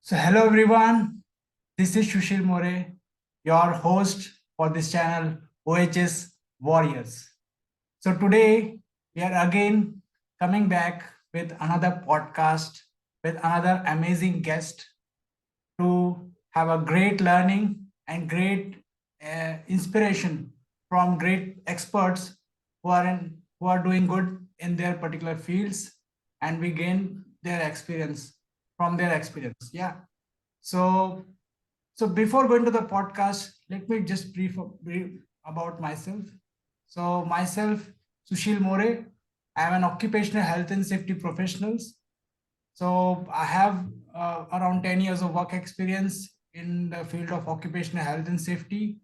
So, hello everyone. This is Sushil More, your host for this channel, OHS Warriors. So, today we are again coming back with another podcast with another amazing guest to have a great learning and great inspiration from great experts who are doing good in their particular fields, and we gain their experience from their experience. Yeah. So, so before going to the podcast, let me just brief about myself. So myself, Sushil More, I am an occupational health and safety professional. So I have around 10 years of work experience in the field of occupational health and safety.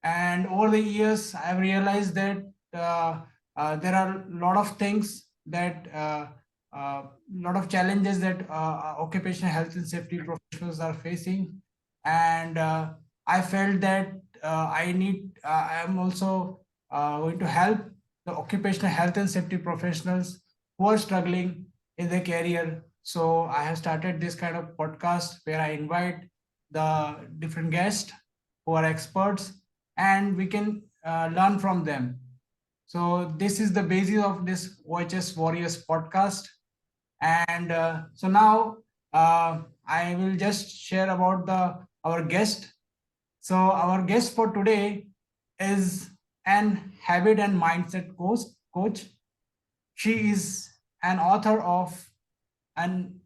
And over the years, I've realized that there are a lot of things that lot of challenges that occupational health and safety professionals are facing, and I felt that I am also going to help the occupational health and safety professionals who are struggling in their career. So I have started this kind of podcast where I invite the different guests who are experts, and we can learn from them. So this is the basis of this OHS Warriors podcast. And so now I will just share about the our guest. So our guest for today is an habit and mindset coach. She is an author of an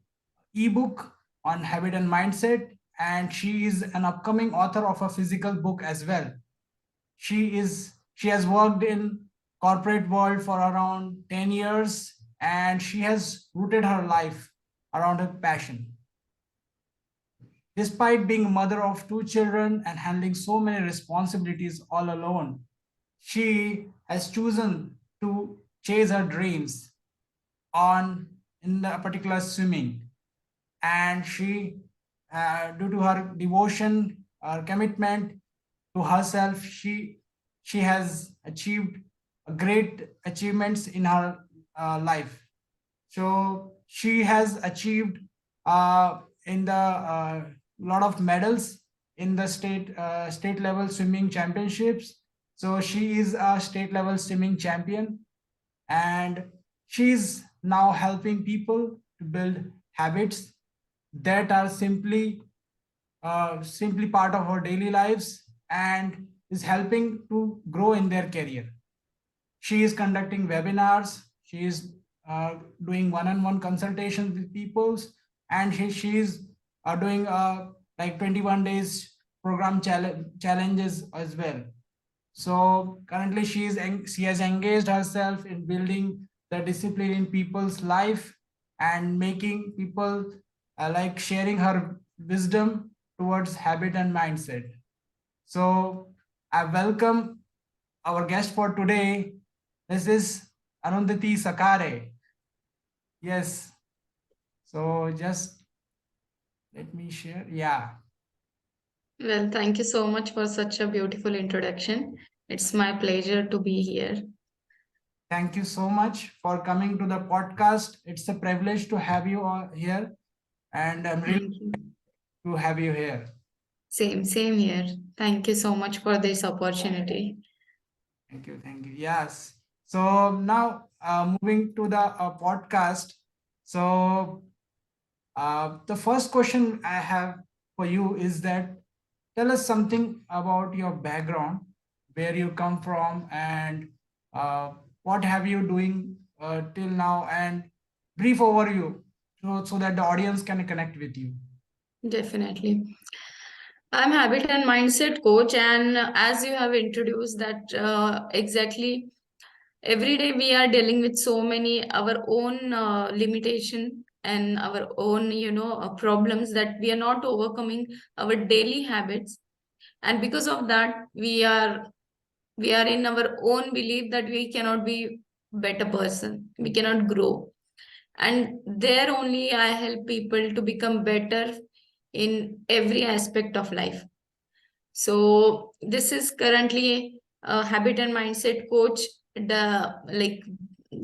ebook on habit and mindset, and she is an upcoming author of a physical book as well. She has worked in corporate world for around 10 years, and she has rooted her life around her passion. Despite being a mother of two children and handling so many responsibilities all alone, she has chosen to chase her dreams on in a particular swimming. And she, due to her devotion, her commitment to herself, she has achieved great achievements in her life. So she has achieved in the lot of medals in the state level swimming championships. So she is a state level swimming champion, and she's now helping people to build habits that are simply part of our daily lives and is helping to grow in their career. She is conducting webinars. She is doing one-on-one consultations with people, and she is doing like 21 days program challenges as well. So currently she has engaged herself in building the discipline in people's life and making people like sharing her wisdom towards habit and mindset. So I welcome our guest for today. This is Arundhati Sakhare. Yes. So just let me share. Yeah. Well, thank you so much for such a beautiful introduction. It's my pleasure to be here. Thank you so much for coming to the podcast. It's a privilege to have you all here, and I'm really Thank you. to have you here. Same here. Thank you so much for this opportunity. Thank you. Thank you. Yes. So now moving to the podcast. So the first question I have for you is that tell us something about your background, where you come from, and uh, what have you doing till now, and brief overview so that the audience can connect with you. Definitely. I'm habit and mindset coach, and as you have introduced that exactly, every day we are dealing with so many our own limitation and our own problems that we are not overcoming our daily habits, and because of that we are in our own belief that we cannot be better person, we cannot grow, and there only I help people to become better in every aspect of life. So this is currently a habit and mindset coach, the like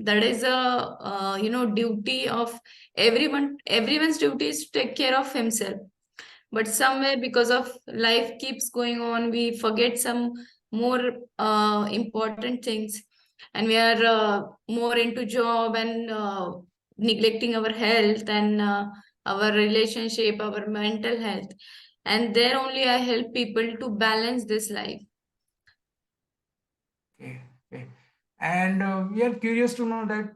that is a duty of everyone. Everyone's duty is to take care of himself, but somewhere because of life keeps going on, we forget some more important things, and we are more into job and neglecting our health and our relationship, our mental health. And there only I help people to balance this life. Okay, okay. And we are curious to know that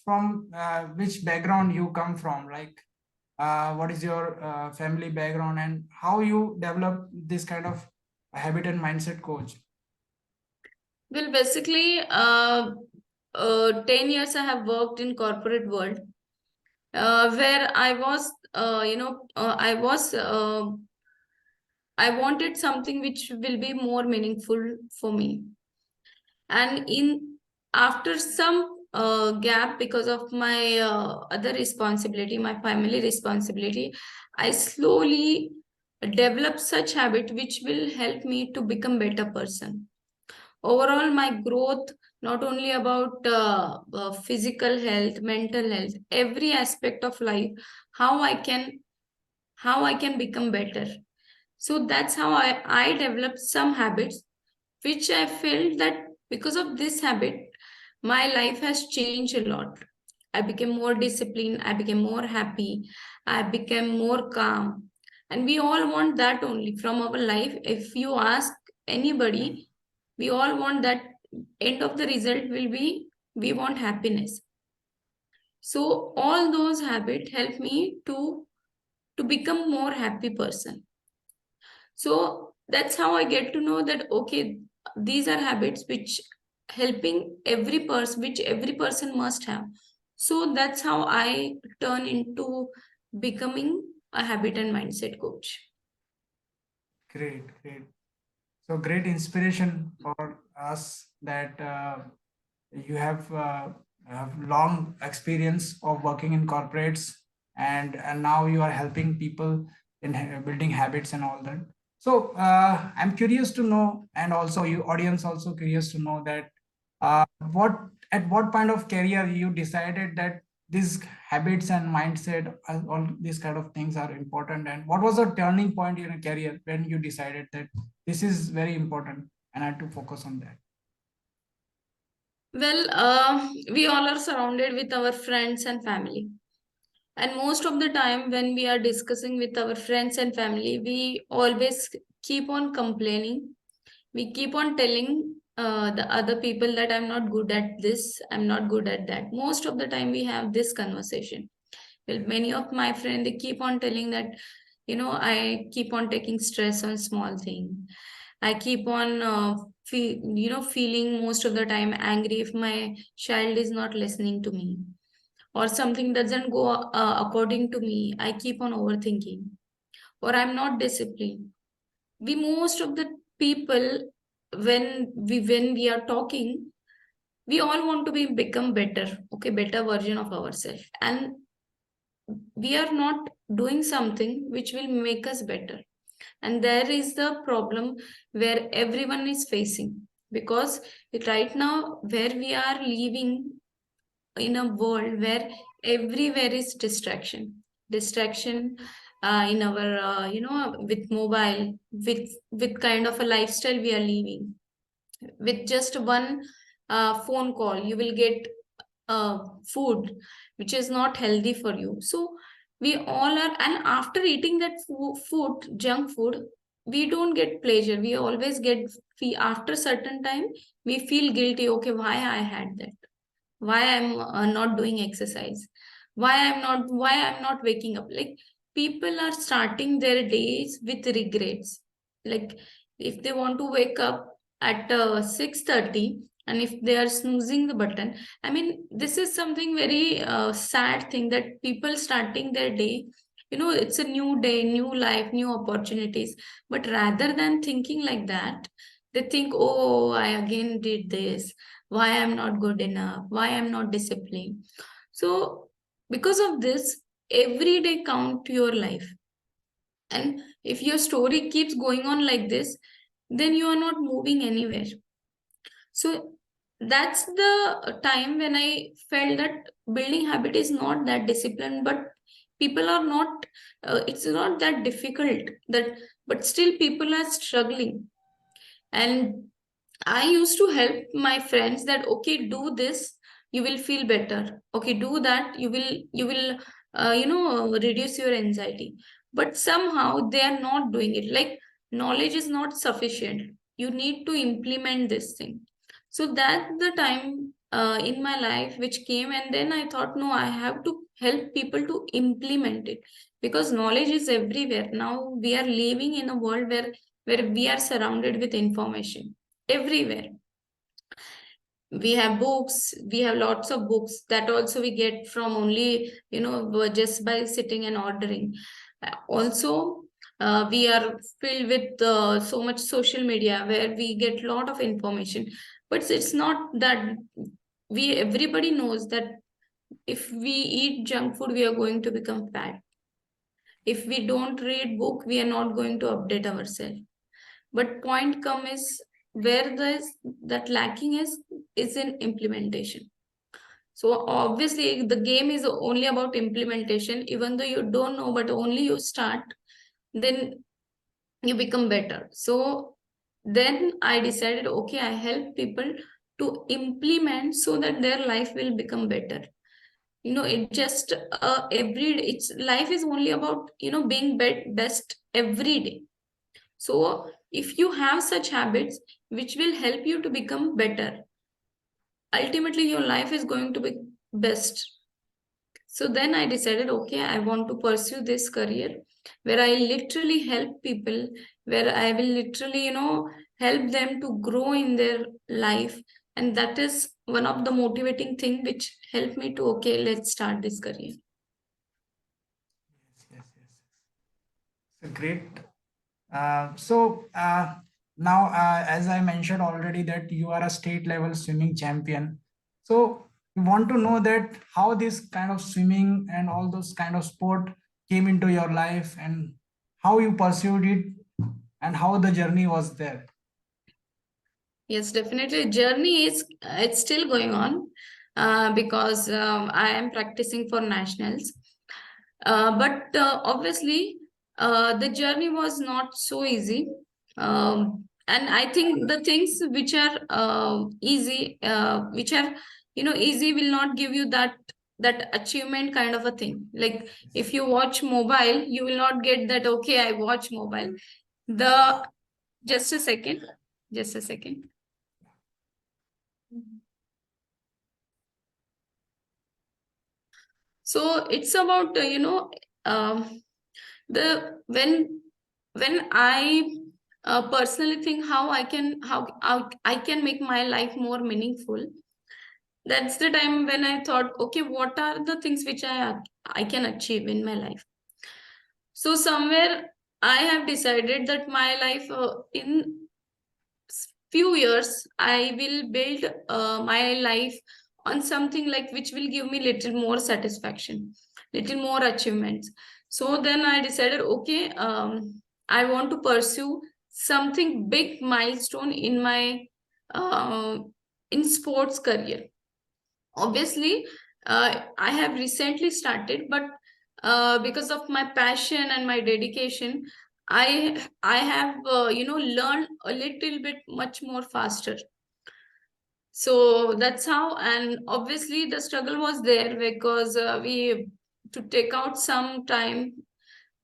from which background you come from, like what is your family background and how you develop this kind of habit and mindset coach. Well, basically, 10 years I have worked in corporate world, where I was, I wanted something which will be more meaningful for me. And in after some gap because of my other responsibility, my family responsibility, I slowly developed such habit which will help me to become better person. Overall, my growth not only about physical health, mental health, every aspect of life, how I can how I can become better. So that's how I developed some habits which I felt that because of this habit, my life has changed a lot. I became more disciplined, I became more happy, I became more calm. And we all want that only from our life. If you ask anybody, we all want that. End of the result will be we want happiness. So all those habits help me to become more happy person. So that's how I get to know that okay, these are habits which helping every person, which every person must have. So that's how I turn into becoming a habit and mindset coach. Great, great. So great inspiration for us that you have long experience of working in corporates, and now you are helping people in building habits and all that. So I'm curious to know, and also you audience also curious to know that what at what point of career you decided that these habits and mindset, all these kind of things are important, and what was the turning point in your career when you decided that this is very important and I have to focus on that. Well, we all are surrounded with our friends and family. And most of the time, when we are discussing with our friends and family, we always keep on complaining. We keep on telling the other people that I'm not good at this, I'm not good at that. Most of the time, we have this conversation. Well, many of my friends, they keep on telling that, I keep on taking stress on small thing. I keep on, feeling most of the time angry if my child is not listening to me or something doesn't go according to me. I keep on overthinking or I'm not disciplined. We most of the people, when we are talking, we all want to be become better, okay, better version of ourselves, and we are not doing something which will make us better. And there is the problem where everyone is facing, because right now where we are living in a world where everywhere is distraction in our with mobile, with kind of a lifestyle we are living. With just one phone call you will get food which is not healthy for you. So we all are, and after eating that food, junk food, we don't get pleasure. We always get after certain time we feel guilty. Okay, why I had that? Why I'm not doing exercise? Why I'm not waking up? Like, people are starting their days with regrets. Like, if they want to wake up at 6:30, and if they are snoozing the button, I mean, this is something very sad thing, that people starting their day, it's a new day, new life, new opportunities, but rather than thinking like that, they think, oh, I again did this, why I'm not good enough, why I'm not disciplined. So because of this, every day count to your life. And if your story keeps going on like this, then you are not moving anywhere. So that's the time when I felt that building habit is not that discipline, but people are not, it's not that difficult, that but still people are struggling. And I used to help my friends that okay, do this, you will feel better. Okay, do that, you will reduce your anxiety. But somehow they are not doing it. Like knowledge is not sufficient. You need to implement this thing. So that's the time in my life which came, and then I thought, no, I have to help people to implement it, because knowledge is everywhere. Now we are living in a world where we are surrounded with information everywhere. We have books, we have lots of books that also we get from only just by sitting and ordering. Also we are filled with so much social media where we get lot of information, but it's not that we everybody knows that if we eat junk food we are going to become fat. If we don't read book we are not going to update ourselves. But point come is where this that lacking is in implementation. So obviously the game is only about implementation. Even though you don't know, but only you start, then you become better. So then I decided, okay, I help people to implement so that their life will become better. It just every it's life is only about being best every day. So if you have such habits which will help you to become better, ultimately your life is going to be best. So then I decided, okay, I want to pursue this career where I literally help people, where I will literally, help them to grow in their life. And that is one of the motivating thing which helped me to, okay, let's start this career. Yes, yes, yes. Great. So now, as I mentioned already, that you are a state level swimming champion. So we want to know that how this kind of swimming and all those kind of sport came into your life, and how you pursued it, and how the journey was there. Yes, definitely. Journey is it's still going on because I am practicing for nationals. But obviously, the journey was not so easy. And I think the things which are easy, which are easy, will not give you that achievement kind of a thing. Like if you watch mobile, you will not get that. Okay, I watch mobile. The just a second, just a second. So it's about the when I personally think how I can make my life more meaningful. That's the time when I thought, okay, what are the things which I can achieve in my life. So somewhere I have decided that my life in few years I will build my life on something like which will give me little more satisfaction, little more achievements. So then I decided, okay, I want to pursue something big milestone in my uh, in sports career. Obviously I have recently started, but because of my passion and my dedication, I have learned a little bit much more faster. So that's how. And obviously the struggle was there because we to take out some time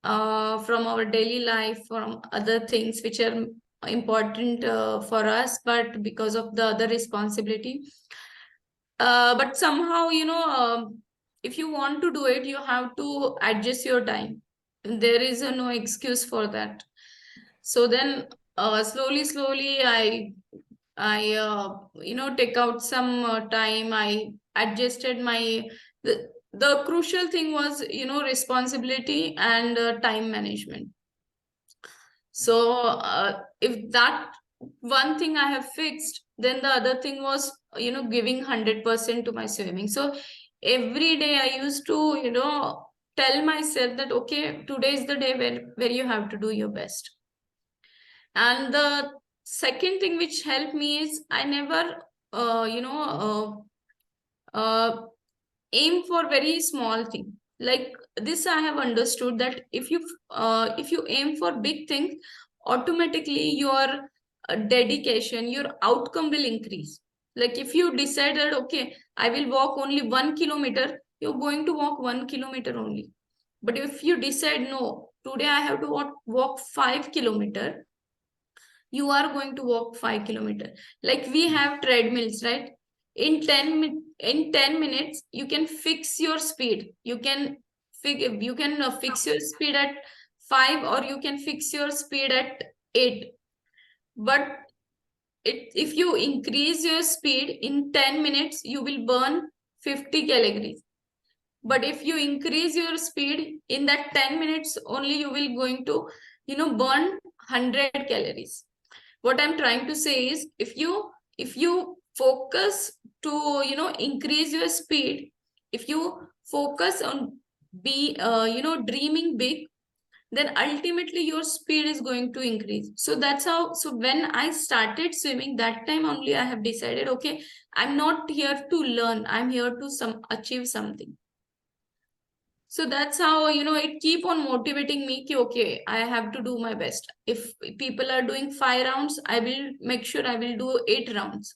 from our daily life, from other things which are important for us, but because of the other responsibility, but somehow if you want to do it you have to adjust your time. There is no excuse for that. So then slowly I take out some time. I adjusted my the crucial thing was responsibility and time management. So if that one thing I have fixed, then the other thing was giving 100% to my swimming. So every day I used to tell myself that okay, today is the day where you have to do your best. And the second thing which helped me is I never aim for very small thing. Like this, I have understood that if you aim for big things, automatically your dedication, your outcome will increase. Like if you decided, okay, I will walk only 1 kilometer, you're going to walk 1 kilometer only. But if you decide, no, today I have to walk 5 kilometer, you are going to walk 5 kilometer. Like we have treadmills, right? In 10 minutes you can fix your speed. You can fix your speed at 5, or you can fix your speed at 8. But if you increase your speed in 10 minutes, you will burn 50 calories. But if you increase your speed in that 10 minutes only, you will going to burn 100 calories. What I'm trying to say is, if you focus to increase your speed, if you focus on be dreaming big, then ultimately your speed is going to increase. So that's how, so when I started swimming, that time only I have decided, okay, I'm not here to learn, I'm here to achieve something. So that's how it keep on motivating me ki, okay, I have to do my best. If people are doing 5 rounds, I will make sure I will do 8 rounds.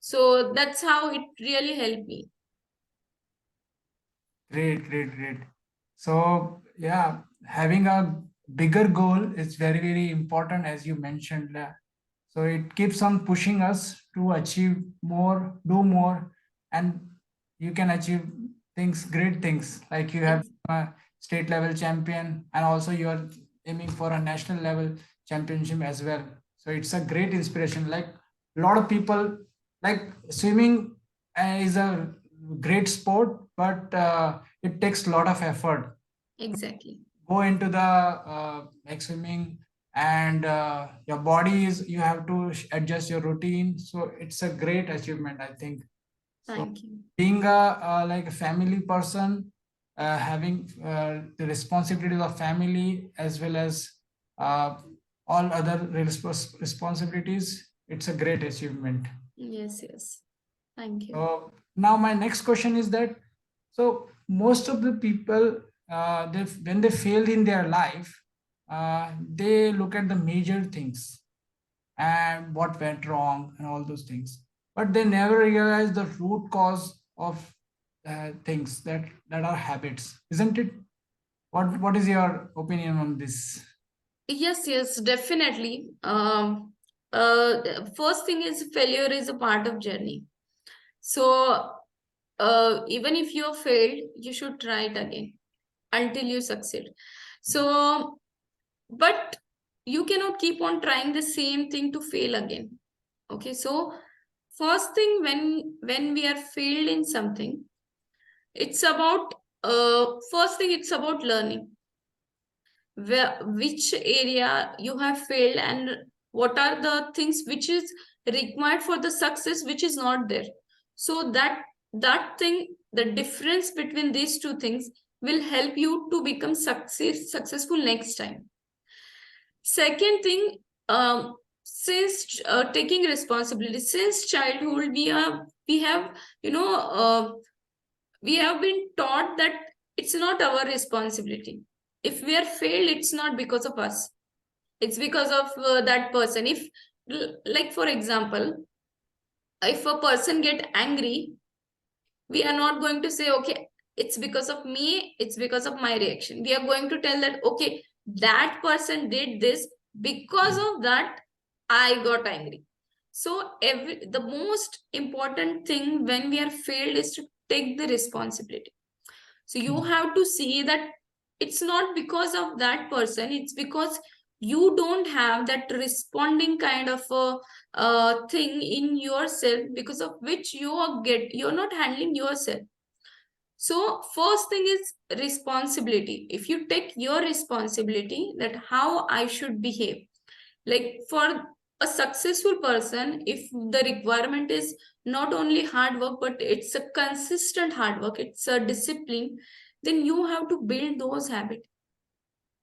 So that's how it really helped me. Great. So yeah, having a bigger goal is very, very important, as you mentioned. So it keeps on pushing us to achieve more, do more, and you can achieve things, great things. Like you have a state level champion, and also you are aiming for a national level championship as well. So it's a great inspiration. Like a lot of people, like swimming is a great sport, but it takes a lot of effort. Exactly. Go into the like swimming, and your body is, you have to adjust your routine. So it's a great achievement, I think. So Thank you. being a like a family person, having the responsibilities of family as well as uh, all other responsibilities, it's a great achievement. Yes. Thank you. So now my next question is that, so most of the people, they, when they fail in their life, they look at the major things and what went wrong and all those things, but they never realize the root cause of things that are habits, isn't it? What is your opinion on this? Yes, definitely. First thing is, failure is a part of journey. So even if you have failed, you should try it again until you succeed. So, but you cannot keep on trying the same thing to fail again. Okay, so first thing, when we are failed in something, it's about first thing, it's about learning which area you have failed, and what are the things which is required for the success which is not there. So that thing, the difference between these two things, will help you to become successful next time. Second thing, since taking responsibility since childhood, we have you know we have been taught that it's not our responsibility. If we are failed, it's not because of us, it's because of that person. If, like for example, if a person get angry, we are not going to say, okay, it's because of me, it's because of my reaction. We are going to tell that, okay, that person did this, because of that I got angry. So the most important thing when we are failed is to take the responsibility. So you have to see that it's not because of that person, it's because you don't have that responding kind of a thing in yourself, because of which you're not handling yourself. So first thing is responsibility. If you take your responsibility, that how I should behave, like for a successful person, if the requirement is not only hard work, but it's a consistent hard work, it's a discipline, then you have to build those habits.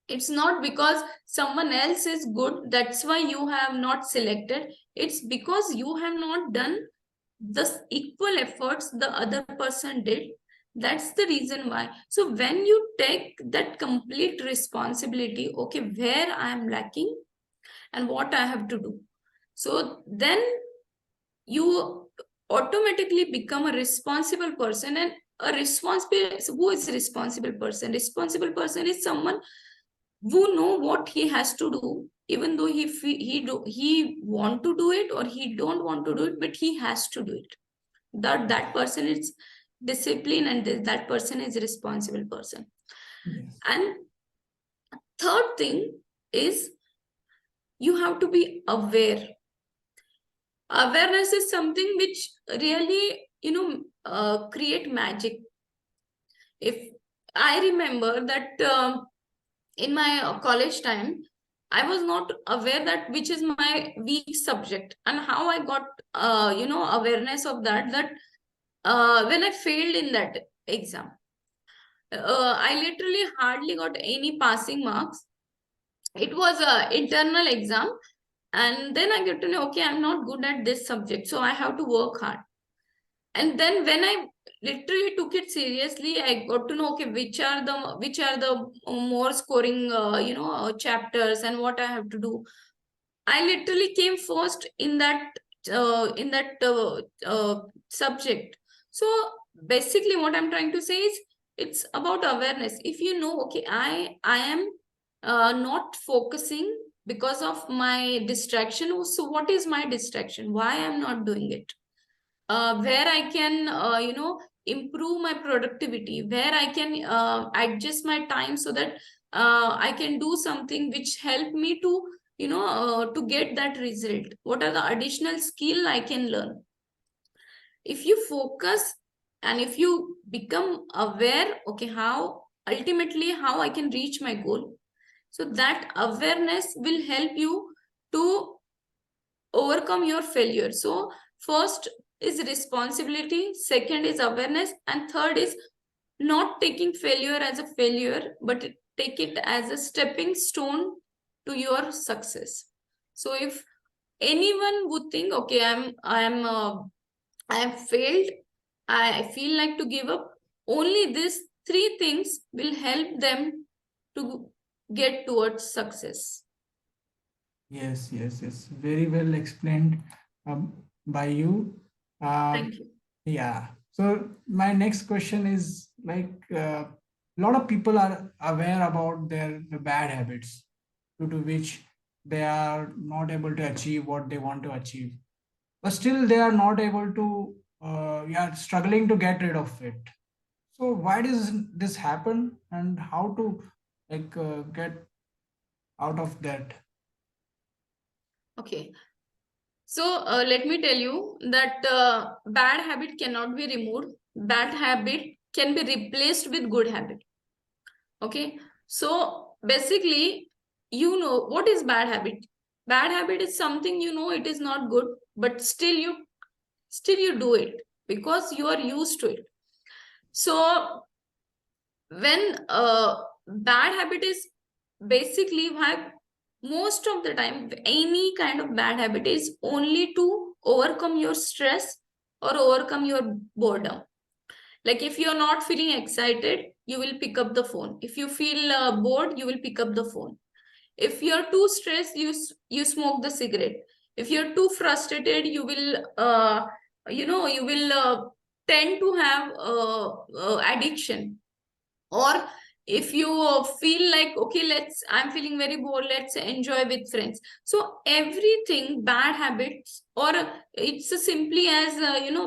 It's not because someone else is good, that's why you have not selected. It's because you have not done the equal efforts the other person did. That's the reason why. So when you take that complete responsibility, okay, where I am lacking and what I have to do, so then you automatically become a responsible person. And a responsible, who is a responsible person? Responsible person is someone who know what he has to do, even though he want to do it or he don't want to do it, but he has to do it. That person is disciplined, and that person is a responsible person. Yes. And third thing is, you have to be aware. Awareness is something which really, create magic. If I remember that in my college time, I was not aware that which is my weak subject, and how I got awareness of that when I failed in that exam. I literally hardly got any passing marks. It was a internal exam, and then I get to know, okay, I'm not good at this subject, so I have to work hard. And then when I literally took it seriously, I got to know, okay, which are the more scoring chapters, and what I have to do. I literally came first in that subject. So basically, what I'm trying to say is, it's about awareness. If you know, okay, I am not focusing because of my distraction. So what is my distraction? Why I'm not doing it? Where I can, improve my productivity, where I can adjust my time so that I can do something which help me to, to get that result. What are the additional skill I can learn? If you focus and if you become aware, okay, how I can reach my goal. So that awareness will help you to overcome your failure. So first is responsibility, second is awareness, and third is not taking failure as a failure, but take it as a stepping stone to your success. So if anyone would think, okay, I have failed, I feel like to give up, only these three things will help them to get towards success. Yes, yes, yes. Very well explained by you. Thank you. Yeah. So my next question is like a lot of people are aware about their the bad habits due to which they are not able to achieve what they want to achieve, but still they are not able to. Yeah, struggling to get rid of it. So why does this happen, and how to get out of that? Okay. So let me tell you that bad habit cannot be removed. Bad habit can be replaced with good habit. Okay. So basically, what is bad habit. Bad habit is something it is not good, but still you do it because you are used to it. So when bad habit is basically why most of the time any kind of bad habit is only to overcome your stress or overcome your boredom. Like if you're not feeling excited, you will pick up the phone. If you feel bored, you will pick up the phone. If you're too stressed, you smoke the cigarette. If you're too frustrated, you will tend to have addiction. Or if you feel like, okay, I'm feeling very bored, let's enjoy with friends. So everything bad habits, or it's as simply as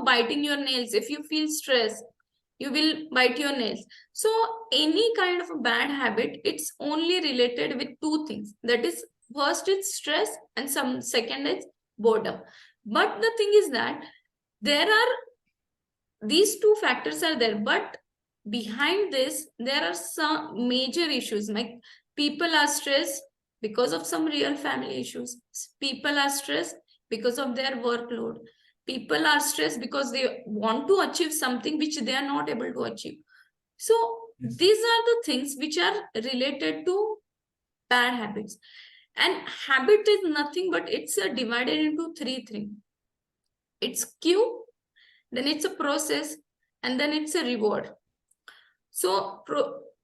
biting your nails. If you feel stressed, you will bite your nails. So any kind of a bad habit, it's only related with two things. That is, first it's stress, and some second is boredom. But the thing is that there are these two factors are there, but behind this there are some major issues. Like people are stressed because of some real family issues. People are stressed because of their workload. People are stressed because they want to achieve something which they are not able to achieve. So Yes. these are the things which are related to bad habits. And habit is nothing but it's divided into three things. It's cue, then it's a process, and then it's a reward. So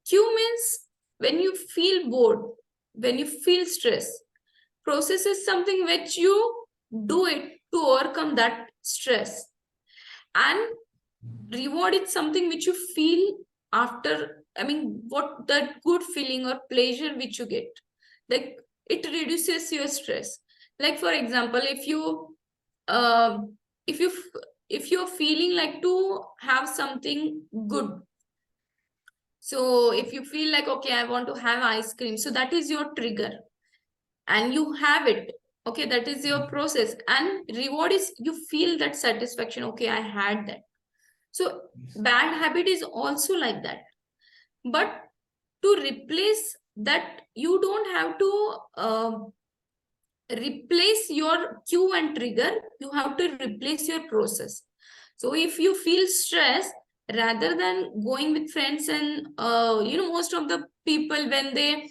cue means when you feel bored, when you feel stress. Process is something which you do it to overcome that stress. And reward is something which you feel after, I mean, what that good feeling or pleasure which you get. Like it reduces your stress. Like for example, if you if you if you're feeling like to have something good, so if you feel like, okay, I want to have ice cream, so that is your trigger and you have it. Okay, that is your process. And reward is you feel that satisfaction. Okay, I had that. So bad habit is also like that. But to replace that, you don't have to replace your cue and trigger. You have to replace your process. So if you feel stress, rather than going with friends and most of the people when they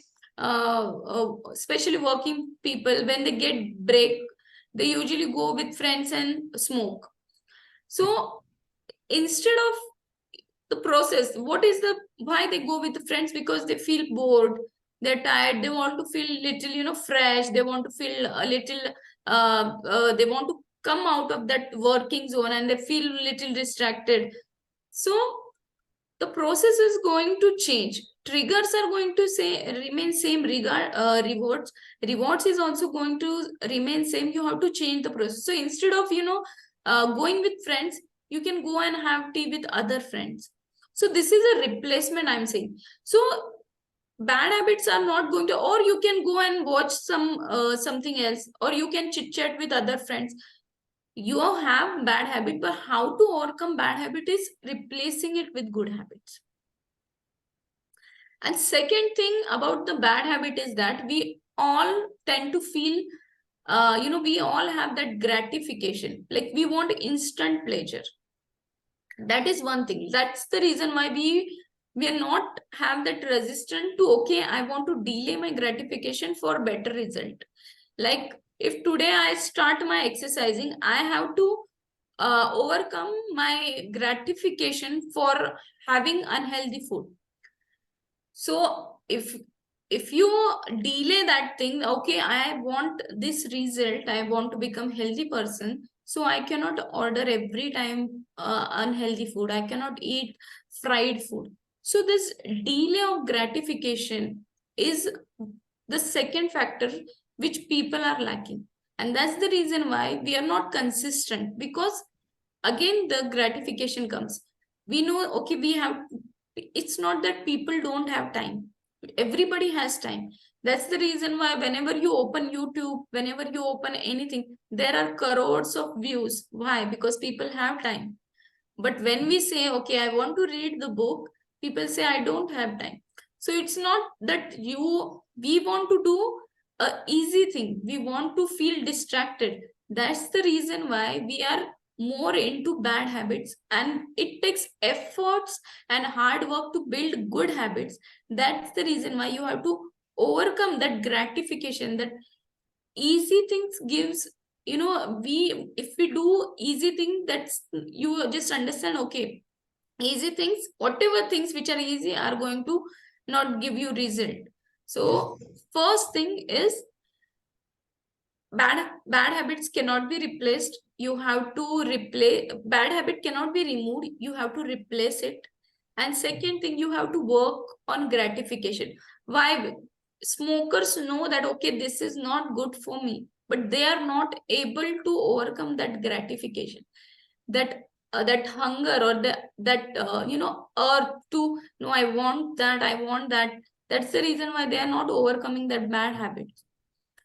especially working people, when they get break, they usually go with friends and smoke. So instead of the process, what is the why they go with the friends? Because they feel bored, they're tired, they want to feel little fresh, they want to feel a little they want to come out of that working zone and they feel little distracted. So the process is going to change, triggers are going to say remain same, regard rewards is also going to remain same. You have to change the process. So instead of going with friends, you can go and have tea with other friends. So this is a replacement I'm saying. So bad habits are not going to, or you can go and watch something else, or you can chit chat with other friends. You have bad habit, but how to overcome bad habit is replacing it with good habits. And second thing about the bad habit is that we all tend to feel we all have that gratification, like we want instant pleasure. That is one thing. That's the reason why we are not have that resistance to, okay, I want to delay my gratification for better result. Like if today I start my exercising, I have to overcome my gratification for having unhealthy food. So if you delay that thing, okay, I want this result, I want to become healthy person, so I cannot order every time unhealthy food, I cannot eat fried food. So this delay of gratification is the second factor which people are lacking. And that's the reason why we are not consistent, because again the gratification comes. We know, okay, we have, it's not that people don't have time, everybody has time. That's the reason why whenever you open YouTube, whenever you open anything, there are crores of views. Why? Because people have time. But when we say, okay, I want to read the book, people say, I don't have time. So it's not that we want to do a easy thing, we want to feel distracted. That's the reason why we are more into bad habits, and it takes efforts and hard work to build good habits. That's the reason why you have to overcome that gratification, that easy things gives, we, if we do easy thing, that's, you just understand, okay, easy things, whatever things which are easy are going to not give you result. So first thing is bad habits cannot be replaced. You have to replace, bad habit cannot be removed, you have to replace it. And second thing, you have to work on gratification. Why? Smokers know that, okay, this is not good for me, but they are not able to overcome that gratification, that hunger, or that urge to, no, I want that, I want that. That's the reason why they are not overcoming that bad habits.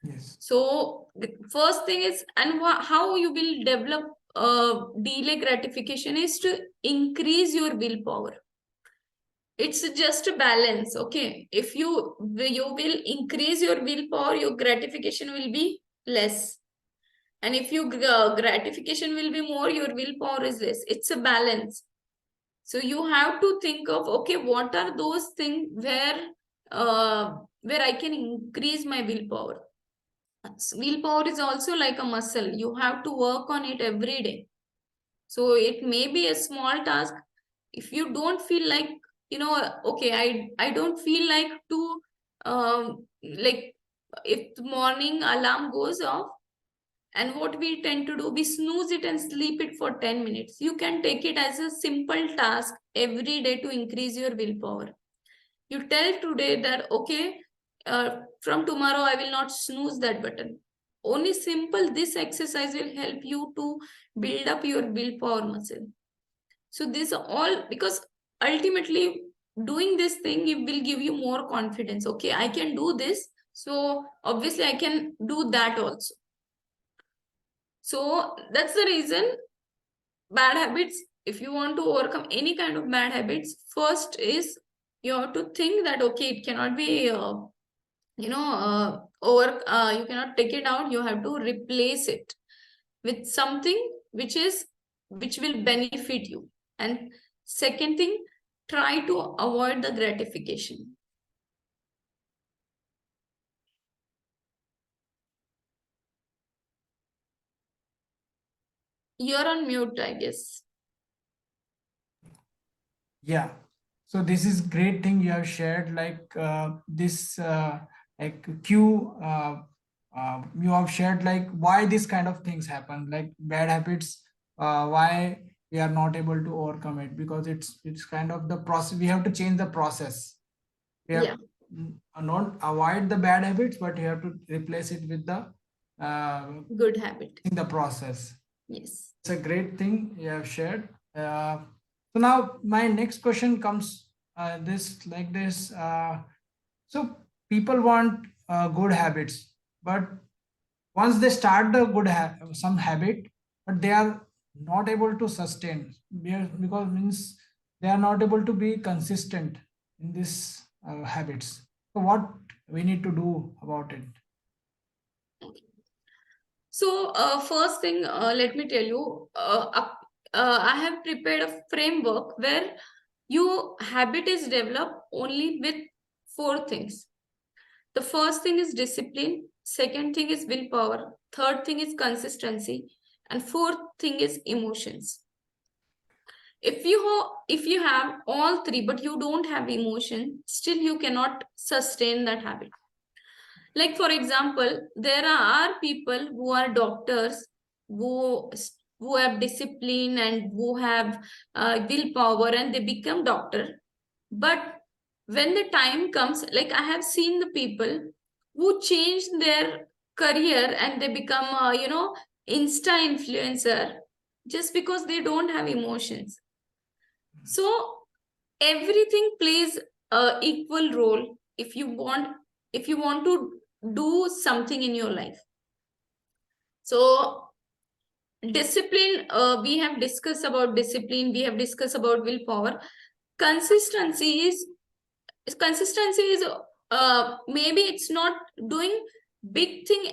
Yes. So the first thing is, and how you will develop delay gratification is to increase your willpower. It's just a balance. Okay, if you will increase your willpower, your gratification will be less. And if you gratification will be more, your willpower is less. It's a balance. So you have to think of, okay, what are those things where where I can increase my willpower. Willpower is also like a muscle. You have to work on it every day. So it may be a small task. If you don't feel like, okay, I don't feel like to, like, if the morning alarm goes off, and what we tend to do, we snooze it and sleep it for 10 minutes. You can take it as a simple task every day to increase your willpower. You tell today that, okay, from tomorrow I will not snooze that button. Only simple this exercise will help you to build up your willpower muscle. So this all, because ultimately doing this thing, it will give you more confidence. Okay, I can do this, so obviously I can do that also. So that's the reason bad habits, if you want to overcome any kind of bad habits, first is you have to think that, okay, it cannot be you cannot take it out. You have to replace it with something which will benefit you. And second thing, try to avoid the gratification. You're on mute, I guess. Yeah. So this is great thing you have shared, like this like you have shared like why this kind of things happen, like bad habits, why we are not able to overcome it, because it's kind of the process. We have to change the process. We have not avoid the bad habits, but you have to replace it with the good habit in the process. Yes. It's a great thing you have shared. So now my next question comes this like this. So people want good habits, but once they start the some habit, but they are not able to sustain, because means they are not able to be consistent in this habits. So what we need to do about it? So, first thing, let me tell you, I have prepared a framework where your habit is developed only with four things. The first thing is discipline, second thing is willpower, third thing is consistency, and fourth thing is emotions. If you have all three but you don't have emotion, still you cannot sustain that habit. Like, for example, there are people who are doctors, who who have discipline and who have willpower, and they become doctor. But when the time comes, like, I have seen the people who change their career and they become insta influencer, just because they don't have emotions. So everything plays a equal role if you want to do something in your life. So discipline, we have discussed about discipline, we have discussed about willpower. Consistency is maybe it's not doing big thing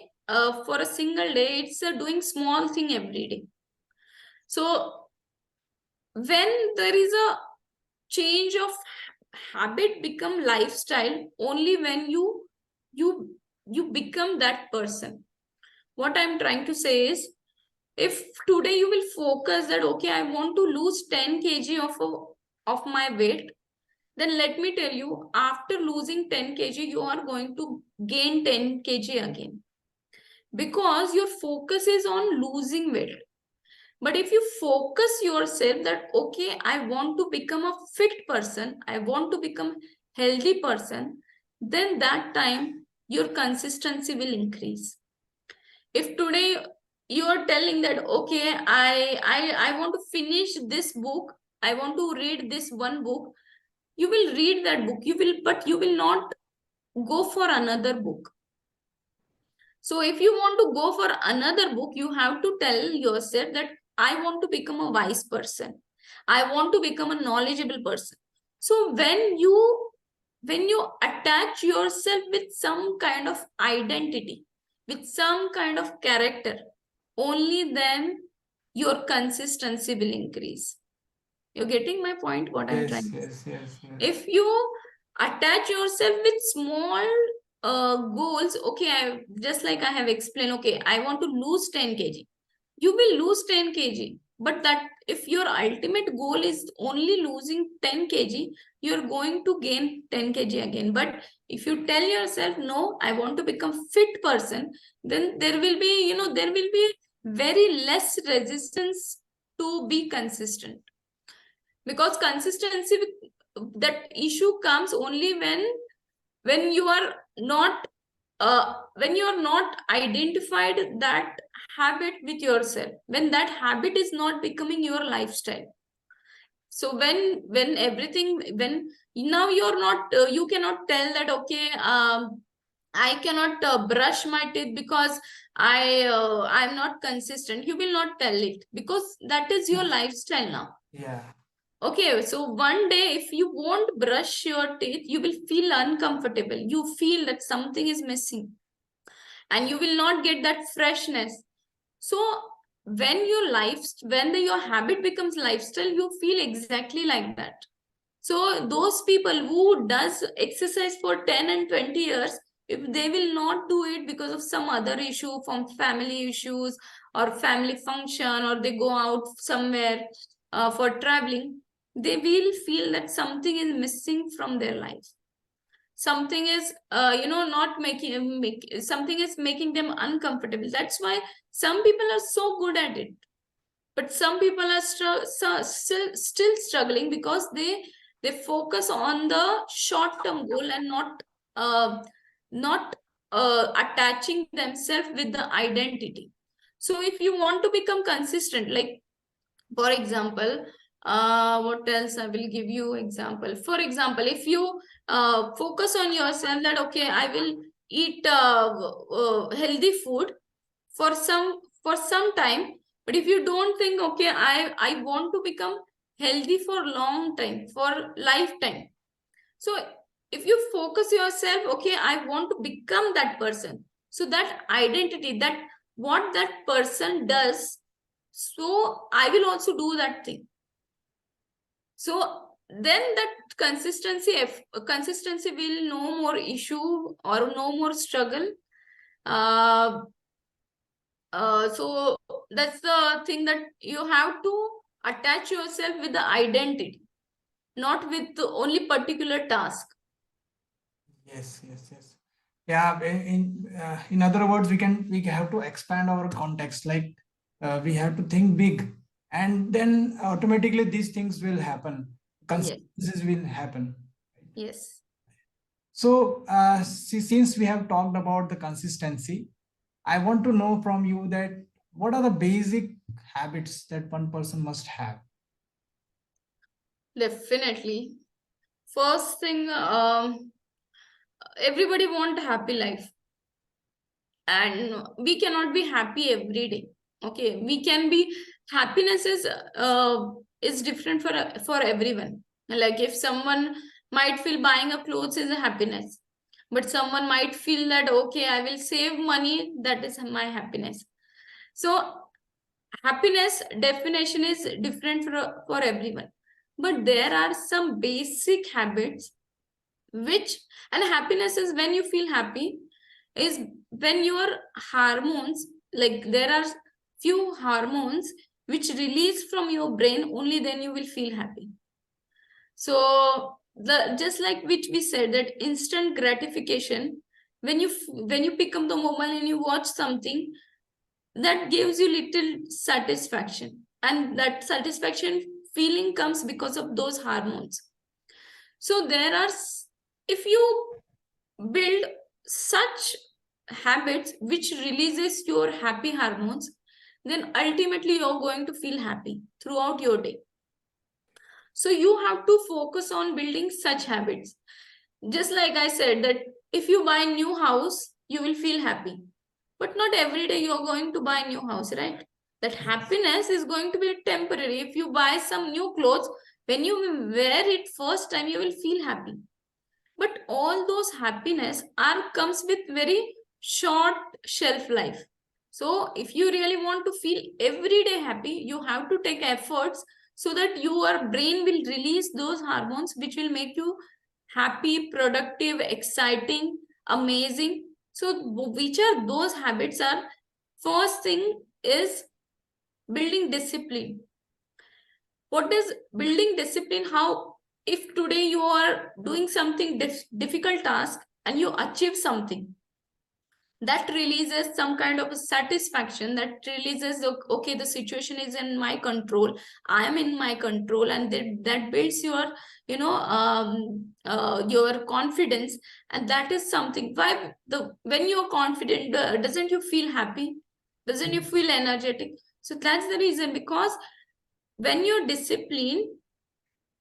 for a single day, it's doing small thing every day. So when there is a change of habit become lifestyle only when you you become that person. What I'm trying to say is, if today you will focus that, okay, I want to lose 10 kg of my weight, then let me tell you, after losing 10 kg you are going to gain 10 kg again, because your focus is on losing weight. But if you focus yourself that, okay, I want to become a fit person, I want to become healthy person, then that time your consistency will increase. If today you are telling that, okay, I want to finish this book, I want to read this one book, you will read that book, but you will not go for another book. So if you want to go for another book, you have to tell yourself that I want to become a wise person, I want to become a knowledgeable person. So when you attach yourself with some kind of identity, with some kind of character, only then your consistency will increase. You're getting my point, what I'm Yes, trying to say? yes, yes, yes. If you attach yourself with small goals, okay, just like I have explained, okay, I want to lose 10 kg. You will lose 10 kg. But that if your ultimate goal is only losing 10 kg, you're going to gain 10 kg again. But if you tell yourself, no, I want to become fit person, then there will be, there will be very less resistance to be consistent. Because consistency, that issue comes only when you are not when you are not identified that habit with yourself, when that habit is not becoming your lifestyle. So when everything, when now you're not you cannot tell that, okay, I cannot brush my teeth because I'm not consistent. You will not tell it because that is your lifestyle now. Yeah. Okay, so one day if you won't brush your teeth, you will feel uncomfortable. You feel that something is missing and you will not get that freshness. So when your habit becomes lifestyle, you feel exactly like that. So those people who does exercise for 10 and 20 years, if they will not do it because of some other issue, from family issues or family function, or they go out somewhere for traveling, they will feel that something is missing from their life. Something is not something is making them uncomfortable. That's why some people are so good at it, but some people are still struggling because they focus on the short term goal and not attaching themselves with the identity. So if you want to become consistent, like for example, what else I will give you example. For example, if you focus on yourself that, okay, I will eat healthy food for some time, but if you don't think, okay, I want to become healthy for long time, for lifetime. So if you focus yourself, okay, I want to become that person, so that identity, that what that person does, so I will also do that thing. So then that consistency will no more issue or no more struggle. uh, so that's the thing, that you have to attach yourself with the identity, not with the only particular task. Yes, yes, yes. Yeah, in other words, we have to expand our context. Like we have to think big, and then automatically these things will happen. Yes. Consequences will happen. Yes. So, since we have talked about the consistency, I want to know from you that what are the basic habits that one person must have? Definitely. First thing, everybody want a happy life, and we cannot be happy every day. Okay, we can be, happiness is different for everyone. Like if someone might feel buying a clothes is a happiness, but someone might feel that, okay, I will save money, that is my happiness. So happiness definition is different for everyone, but there are some basic habits which, and happiness is when you feel happy, is when your hormones, like there are few hormones which release from your brain, only then you will feel happy. So the, just like which we said, that instant gratification, when you pick up the mobile and you watch something, that gives you little satisfaction, and that satisfaction feeling comes because of those hormones. So there are, if you build such habits which releases your happy hormones, then ultimately you're going to feel happy throughout your day. So you have to focus on building such habits. Just like I said, that if you buy a new house, you will feel happy, but not every day you're going to buy a new house, right? That happiness is going to be temporary. If you buy some new clothes, when you wear it first time, you will feel happy, but all those happiness are comes with very short shelf life. So if you really want to feel every day happy, you have to take efforts, so that your brain will release those hormones which will make you happy, productive, exciting, amazing. So which are those habits? Are first thing is building discipline. What is building discipline? How, if today you are doing something difficult task and you achieve something, that releases some kind of a satisfaction, that releases, okay, the situation is in my control, I am in my control, and that builds your, your confidence. And that is something, why the when you're confident, doesn't you feel happy, doesn't you feel energetic? So that's the reason, because when you're disciplined,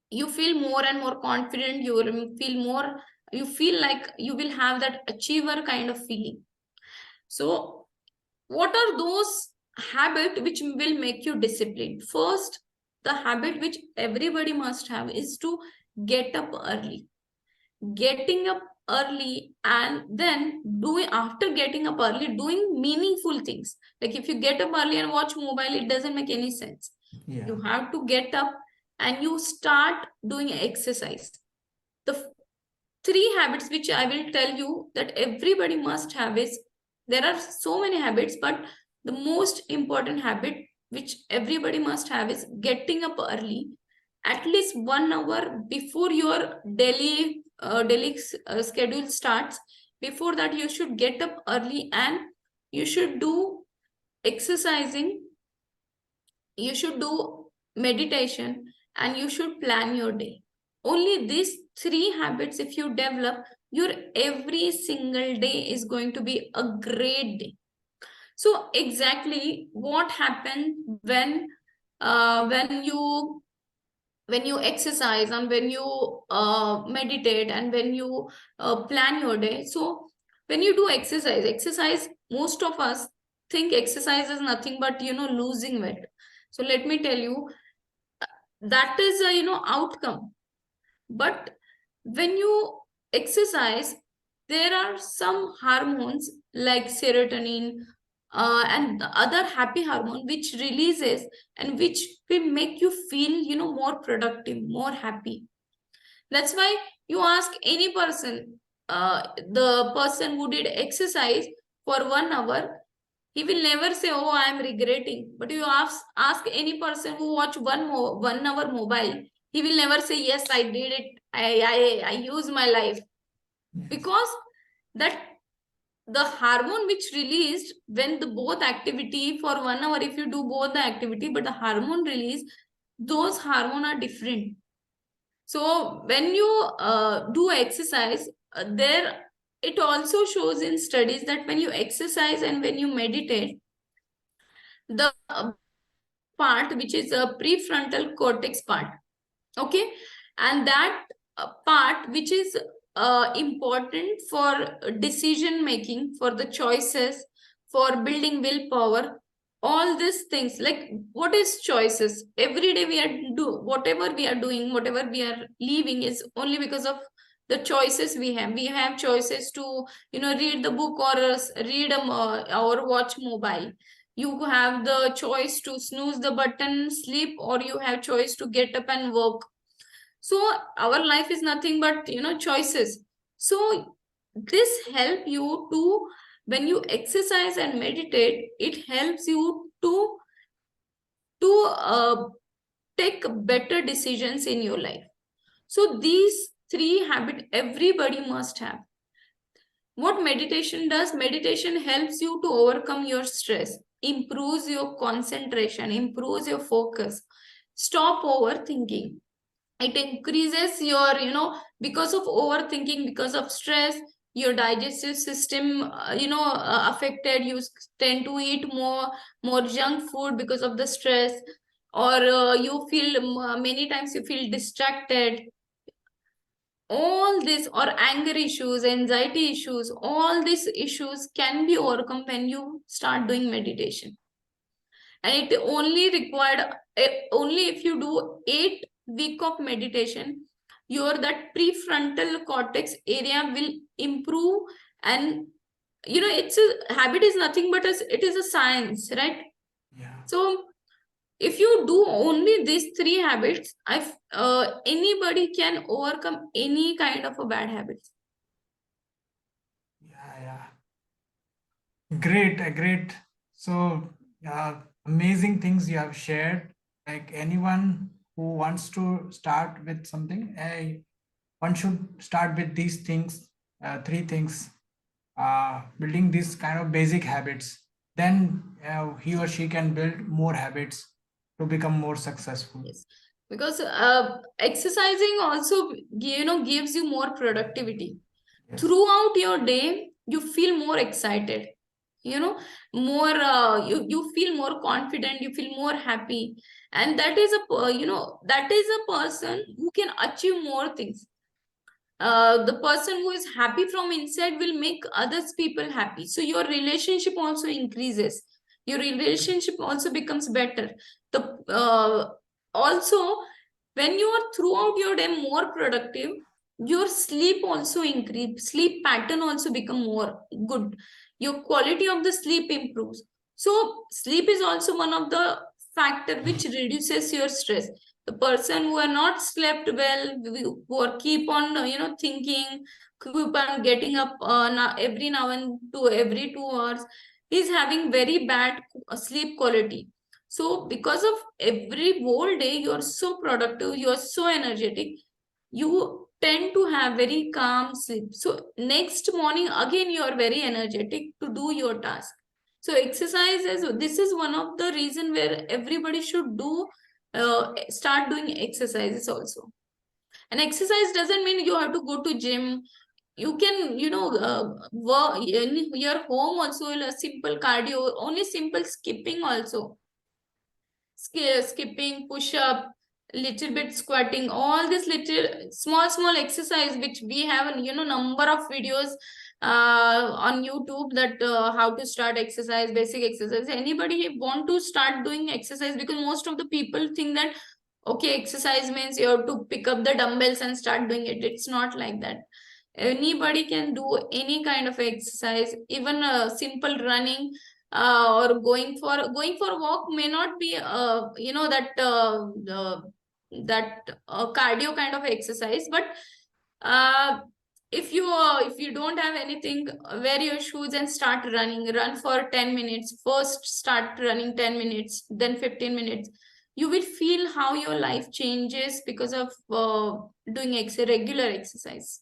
you feel more and more confident, you will feel more, you feel like you will have that achiever kind of feeling. So what are those habits which will make you disciplined? First, the habit which everybody must have is to get up early. Getting up early, and then doing, after getting up early, doing meaningful things. Like if you get up early and watch mobile, it doesn't make any sense. Yeah. You have to get up and you start doing exercise. The three habits which I will tell you that everybody must have is, there are so many habits, but the most important habit which everybody must have is getting up early, at least 1 hour before your daily schedule starts. Before that, you should get up early and you should do exercising, you should do meditation, and you should plan your day. Only these three habits, if you develop, your every single day is going to be a great day. So exactly what happens when when you exercise and when you meditate and when you plan your day. So when you do exercise, most of us think exercise is nothing but, losing weight. So let me tell you, that is a, outcome. But when you exercise, there are some hormones like serotonin, and the other happy hormone which releases, and which will make you feel, more productive, more happy. That's why you ask any person, the person who did exercise for 1 hour, he will never say, "Oh, I am regretting." But you ask any person who watch 1 hour mobile, he will never say, "Yes, I did it. I use my life." Because that the hormone which released when the both activity for 1 hour, if you do both the activity, but the hormone release, those hormone are different. So when you do exercise, there it also shows in studies that when you exercise and when you meditate, the part which is a prefrontal cortex part, okay, and that part which is important for decision making, for the choices, for building willpower, all these things. Like, what is choices? Every day we are do whatever we are doing, whatever we are leaving, is only because of the choices we have. We have choices to, read the book, or read or watch mobile. You have the choice to snooze the button, sleep, or you have choice to get up and work. So our life is nothing but, choices. So this help you to, when you exercise and meditate, it helps you to take better decisions in your life. So these three habits everybody must have. What meditation does, meditation helps you to overcome your stress, improves your concentration, improves your focus, stop overthinking. It increases your, because of overthinking, because of stress, your digestive system, affected. You tend to eat more junk food because of the stress, or you feel, many times you feel distracted. All this, or anger issues, anxiety issues, all these issues can be overcome when you start doing meditation. And it only required, only if you do 8 week of meditation, your that prefrontal cortex area will improve. And it's a habit is nothing but it is a science, right? Yeah. So if you do only these 3 habits, anybody can overcome any kind of a bad habits. Great. So, amazing things you have shared. Like anyone who wants to start with something, one should start with these things, three things, building these kind of basic habits. Then he or she can build more habits to become more successful. Yes, because exercising also gives you more productivity. Yes. Throughout your day you feel more excited, you know more you feel more confident, you feel more happy, and that is that is a person who can achieve more things. The person who is happy from inside will make others people happy, so your relationship also increases, your relationship also becomes better. The also, when you are throughout your day more productive, your sleep also increase, sleep pattern also become more good, your quality of the sleep improves. So sleep is also one of the factor which reduces your stress. The person who are not slept well, who are keep on thinking, keep on getting up every now and to every 2 hours, is having very bad sleep quality. So because of every whole day you are so productive, you are so energetic, you tend to have very calm sleep. So next morning again you are very energetic to do your task. So exercise is, this is one of the reason where everybody should do start doing exercises also. And exercise doesn't mean you have to go to gym. You can work in your home also, a simple cardio, only simple skipping also, skipping, push up, little bit squatting, all this little small exercise which we have number of videos on YouTube, that how to start exercise, basic exercise. Anybody want to start doing exercise, because most of the people think that okay, exercise means you have to pick up the dumbbells and start doing it. It's not like that. Anybody can do any kind of exercise, even simple running, or going for walk may not be that cardio kind of exercise, but uh, if you don't have anything, wear your shoes and start running. Run for 10 minutes first, start running 10 minutes, then 15 minutes. You will feel how your life changes because of doing regular exercise.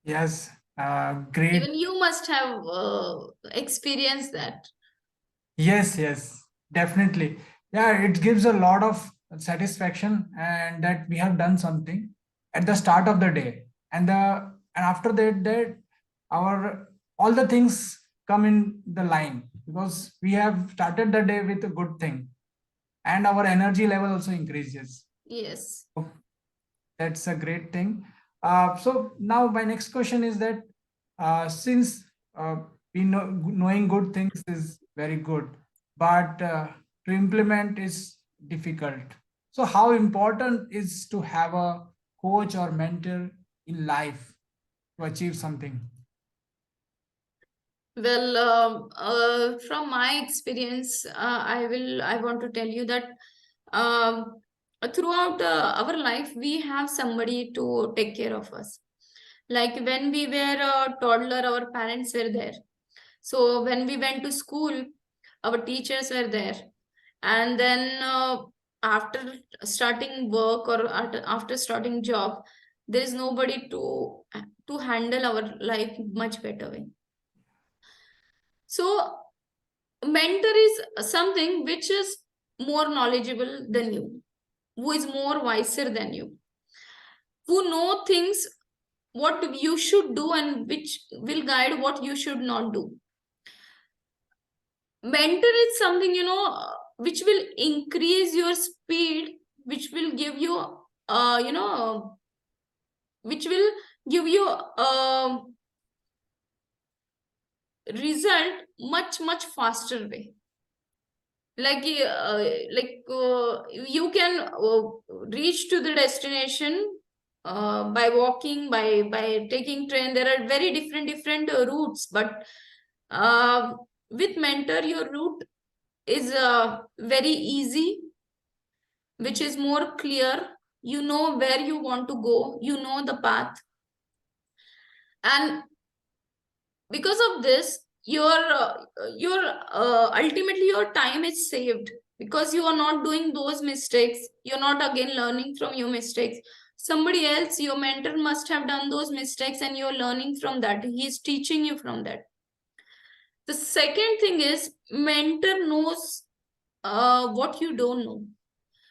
Yes. Yes. Great. Even you must have experienced that. Yes, definitely. Yeah, it gives a lot of satisfaction and that we have done something at the start of the day. And after that our all the things come in the line because we have started the day with a good thing and our energy level also increases. Yes. That's a great thing. So now my next question is that since we know knowing good things is very good, but to implement is difficult. So how important is to have a coach or mentor in life to achieve something? Well, from my experience, I want to tell you that um, throughout our life, we have somebody to take care of us. Like when we were a toddler, our parents were there. So when we went to school, our teachers were there. And then after starting work, or after starting job, there is nobody to handle our life much better way. So mentor is something which is more knowledgeable than you, who is more wiser than you, who know things what you should do and which will guide what you should not do. Mentor is something which will increase your speed, which will give you which will give you a result much faster way. You can reach to the destination by walking, by taking train. There are very different routes, but uh, with mentor your route is very easy, which is more clear. You know where you want to go, you know the path. And because of this, your ultimately your time is saved, because you are not doing those mistakes. You're not again learning from your mistakes. Somebody else, your mentor, must have done those mistakes, and you're learning from that. He's teaching you from that. The second thing is, mentor knows what you don't know.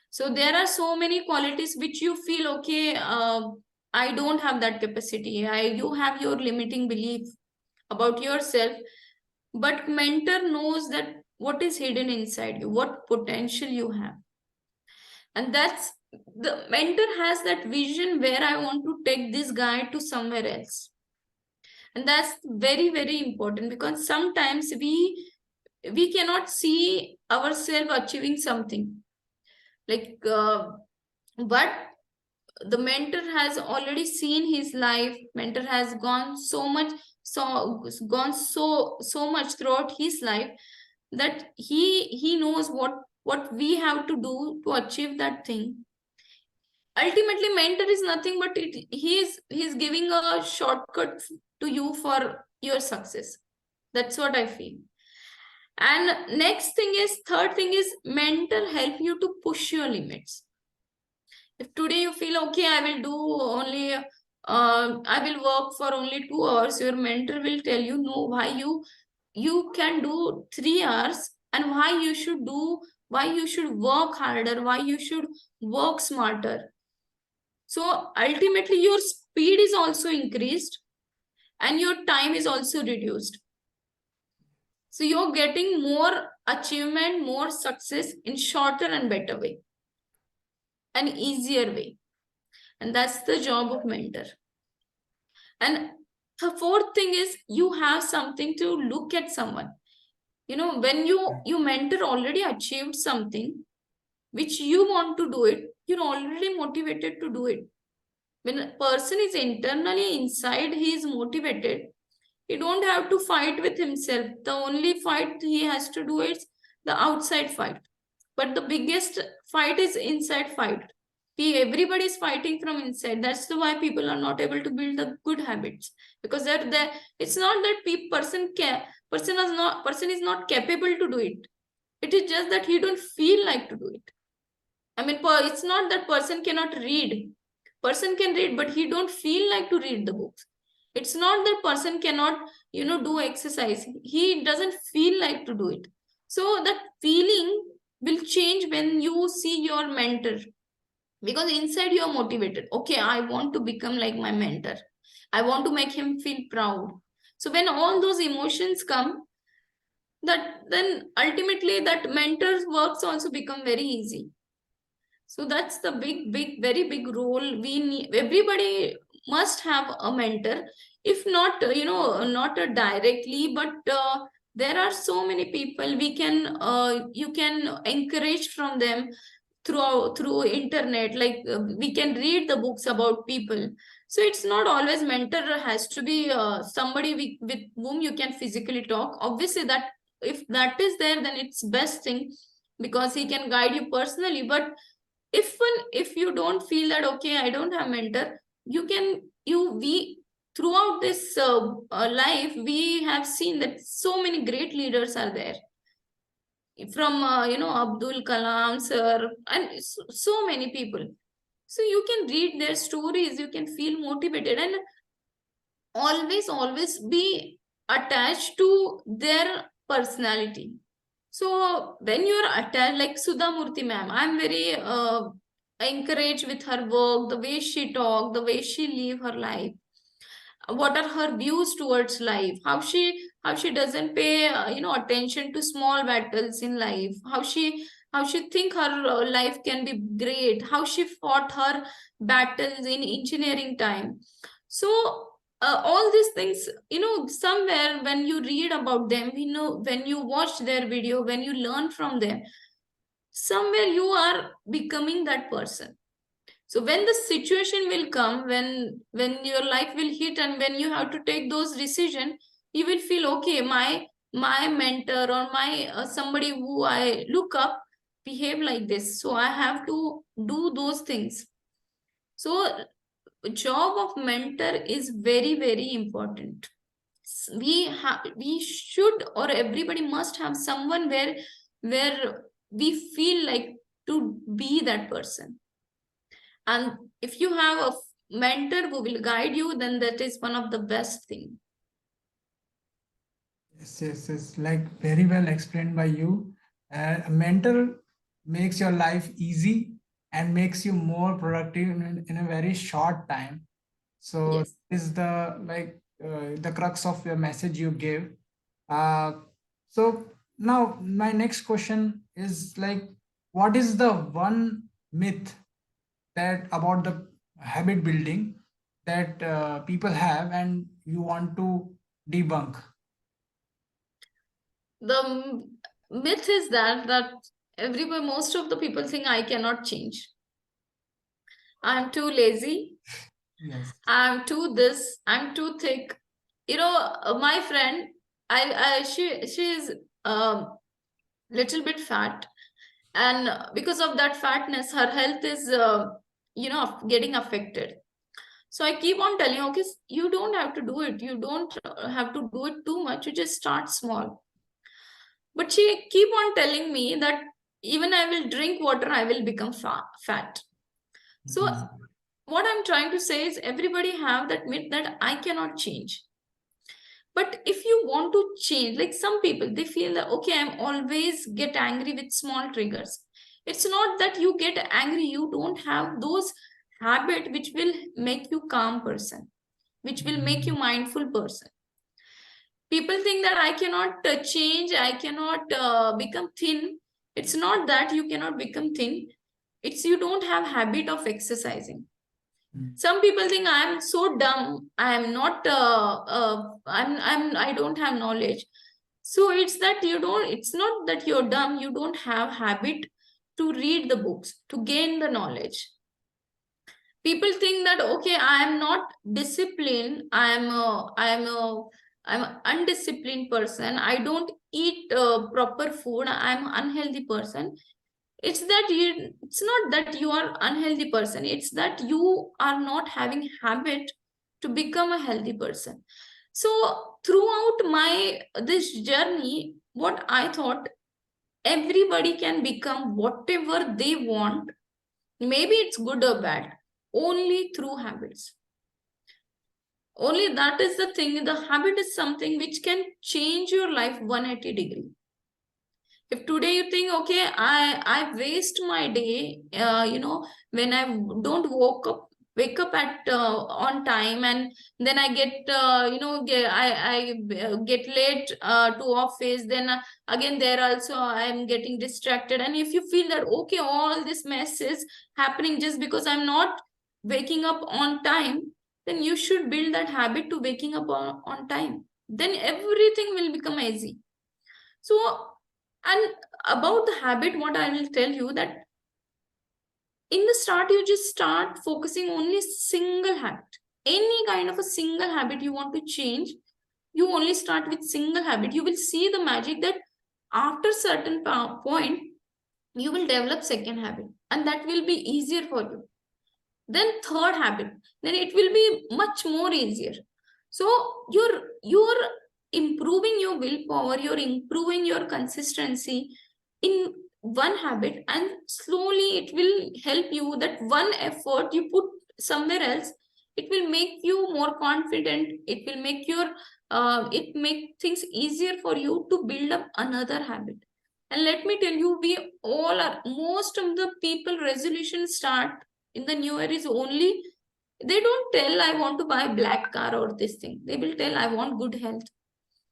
So there are so many qualities which you feel, okay, I don't have that capacity. You have your limiting belief about yourself, but mentor knows that what is hidden inside you, what potential you have. And that's, the mentor has that vision where I want to take this guy to somewhere else. And that's very, very important, because sometimes we cannot see ourselves achieving something, like but the mentor has already seen his life. Mentor has gone so much, so much throughout his life, that he knows what we have to do to achieve that thing. Ultimately, mentor is nothing but he's giving a shortcut to you for your success. That's what I feel. And next thing is, third thing is, mentor help you to push your limits. If today you feel, okay, I will do only I will work for only 2 hours, your mentor will tell you, no, why you can do 3 hours, and why you should work harder, why you should work smarter. So ultimately your speed is also increased, and your time is also reduced. So you're getting more achievement, more success in shorter and better way, an easier way. And that's the job of mentor. And the fourth thing is, you have something to look at someone. When you mentor already achieved something which you want to do it, you're already motivated to do it. When a person is internally inside, he is motivated. He don't have to fight with himself. The only fight he has to do is the outside fight. But the biggest fight is inside fight. Everybody is fighting from inside. That's the why people are not able to build the good habits, because they're there. It's not that person is not capable to do it. It is just that he don't feel like to do it. I mean, it's not that person cannot read. Person can read, but he don't feel like to read the books. It's not that person cannot, do exercise. He doesn't feel like to do it. So that feeling will change when you see your mentor, because inside you are motivated. Okay, I want to become like my mentor. I want to make him feel proud. So when all those emotions come, that then ultimately that mentor's works also become very easy. So that's the big, very big role we need. Everybody must have a mentor, if not, not directly, but there are so many people you can encourage from them through internet. Like we can read the books about people. So it's not always mentor has to be somebody with whom you can physically talk. Obviously, that if that is there, then it's best thing, because he can guide you personally. But if you don't feel that, okay, I don't have mentor, you can you we throughout this life, we have seen that so many great leaders are there, from Abdul Kalam sir, and so many people. So you can read their stories, you can feel motivated, and always be attached to their personality. So when you're attached, like Sudha Murthy ma'am, I'm very encouraged with her work, the way she talk, the way she live her life. What are her views towards life? How she doesn't pay attention to small battles in life. How she think her life can be great. How she fought her battles in engineering time. So all these things, somewhere when you read about them, when you watch their video, when you learn from them, somewhere you are becoming that person. So when the situation will come, when your life will hit, and when you have to take those decisions, you will feel, okay, my mentor or my somebody who I look up behave like this, so I have to do those things. So job of mentor is very, very important. we should, or everybody must have someone where we feel like to be that person. And if you have a mentor who will guide you, then that is one of the best thing. Yes. Like very well explained by you. A mentor makes your life easy and makes you more productive in a very short time. So Yes. is the the crux of your message you give. So now my next question is like, what is the one myth that about the habit building that people have and you want to debunk? The myth is that everybody, most of the people think I cannot change. I'm too lazy. Yes. I'm too this. I'm too thick. My friend, she is little bit fat, and because of that fatness, her health is getting affected. So I keep on telling, okay, you don't have to do it. You don't have to do it too much. You just start small. But she keep on telling me that even I will drink water, I will become fat. So Mhm. what I'm trying to say is everybody have that myth that I cannot change. But if you want to change, like some people, they feel that, okay, I'm always get angry with small triggers. It's not that you get angry, you don't have those habit which will make you calm person, which will make you Mhm. mindful person. People think that I cannot change, I cannot become thin. It's not that you cannot become thin. It's you don't have habit of exercising. Mhm. Some people think I am so dumb, I am not I don't have knowledge. So it's not that you're dumb, you don't have habit to read the books, to gain the knowledge. People think that, okay, I am not disciplined, I'm an undisciplined person, I don't eat proper food, I'm unhealthy person. It's not that you are unhealthy person, it's that you are not having habit to become a healthy person. So throughout my this journey, what I thought, everybody can become whatever they want, maybe it's good or bad, only through habits. Only that is the thing. The habit is something which can change your life 180 degree. If today you think, okay, I waste my day, when I don't wake up at on time, and then I get I get late to office, then again there also I am getting distracted. And if you feel that, okay, all this mess is happening just because I'm not waking up on time, then you should build that habit to waking up on time, then everything will become easy. So, and about the habit, what I will tell you that in the start, you just start focusing only single habit. Any kind of a single habit you want to change, you only start with single habit. You will see the magic that after certain point, you will develop second habit, and that will be easier for you. Then third habit, then it will be much more easier. So you're improving your willpower, you're improving your consistency in one habit, and slowly it will help you that one effort you put somewhere else, it will make you more confident, it will make your it make things easier for you to build up another habit. And let me tell you, we all are, most of the people resolution start in the new year is only, they don't tell I want to buy black car or this thing, they will tell I want good health,